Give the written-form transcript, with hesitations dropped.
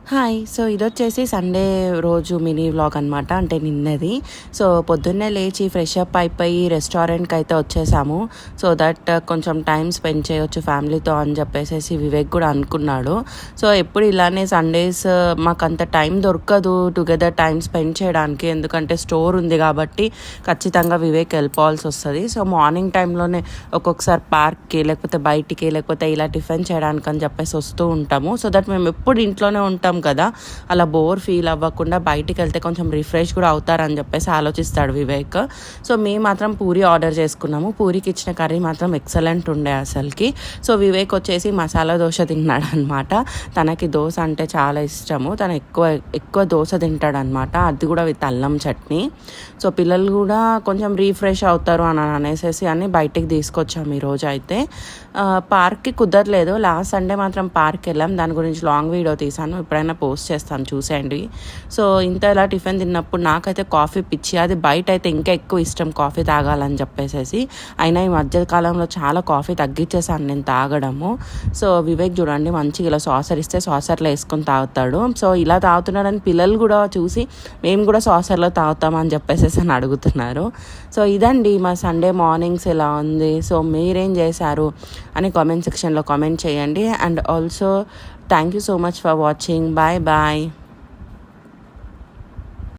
Hi! So, ఇదొచ్చేసి Sunday రోజు mini vlog అనమాట. అంటే నిన్నది. సో, పొద్దున్నే లేచి ఫ్రెష్ అప్ అయిపోయి రెస్టారెంట్‌కైతే వచ్చేసాము. సో దట్ కొంచెం టైం స్పెండ్ చేయొచ్చు ఫ్యామిలీతో అని చెప్పేసేసి వివేక్ కూడా అనుకున్నాడు. సో, ఎప్పుడు ఇలానే సండేస్ మాకంత టైం దొరకదు టుగెదర్ టైం స్పెండ్ చేయడానికి. ఎందుకంటే స్టోర్ ఉంది కాబట్టి ఖచ్చితంగా వివేక్ వెళ్ళిపోవాల్సి వస్తది. సో, మార్నింగ్ టైంలోనే ఒక్కొక్కసారి పార్క్‌కి లేకపోతే బయటికి లేకపోతే ఇలా టిఫిన్ చేయడానికి అని చెప్పేసి వస్తూ ఉంటాము. సో దట్ మేము ఎప్పుడు ఇంట్లోనే ఉంటాం కదా, అలా బోర్ ఫీల్ అవ్వకుండా బయటికి వెళ్తే కొంచెం రిఫ్రెష్ కూడా అవుతారని చెప్పేసి ఆలోచిస్తాడు వివేక్. సో మేము మాత్రం పూరి ఆర్డర్ చేసుకున్నాము. పూరికి ఇచ్చిన కర్రీ మాత్రం ఎక్సలెంట్ ఉండే అసలుకి. సో వివేక్ వచ్చేసి మసాలా దోశ తిన్నాడు అనమాట. తనకి దోశ అంటే చాలా ఇష్టము. తను ఎక్కువ ఎక్కువ దోశ తింటాడనమాట, అది కూడా విత్ అల్లం చట్నీ. సో పిల్లలు కూడా కొంచెం రీఫ్రెష్ అవుతారు అని అనేసేసి అని బయటికి తీసుకొచ్చాము ఈరోజు అయితే. పార్క్కి కుదరలేదు. లాస్ట్ సండే మాత్రం పార్క్ వెళ్ళాం, దాని గురించి లాంగ్ వీడియో తీసాను, ఎప్పుడైనా పోస్ట్ చేస్తాను చూసేయండి. సో ఇంత ఇలా టిఫిన్ తిన్నప్పుడు నాకైతే కాఫీ పిచ్చి, అది బయట అయితే ఇంకా ఎక్కువ ఇష్టం కాఫీ తాగాలని చెప్పేసేసి. అయినా ఈ మధ్య కాలంలో చాలా కాఫీ తగ్గించేసాను నేను తాగడము. సో వివేక్ చూడండి మంచిగా ఇలా సాసర్ ఇస్తే సాసర్లో వేసుకొని తాగుతాడు. సో ఇలా తాగుతున్నాడని పిల్లలు కూడా చూసి మేము కూడా సాసర్లో తాగుతామని చెప్పేసేసి అని అడుగుతున్నారు. సో ఇదండి మా సండే మార్నింగ్స్ ఎలా ఉంది. సో మీరేం చేశారు అని కామెంట్ సెక్షన్లో కామెంట్ చేయండి. And also thank you so much for watching. Bye bye.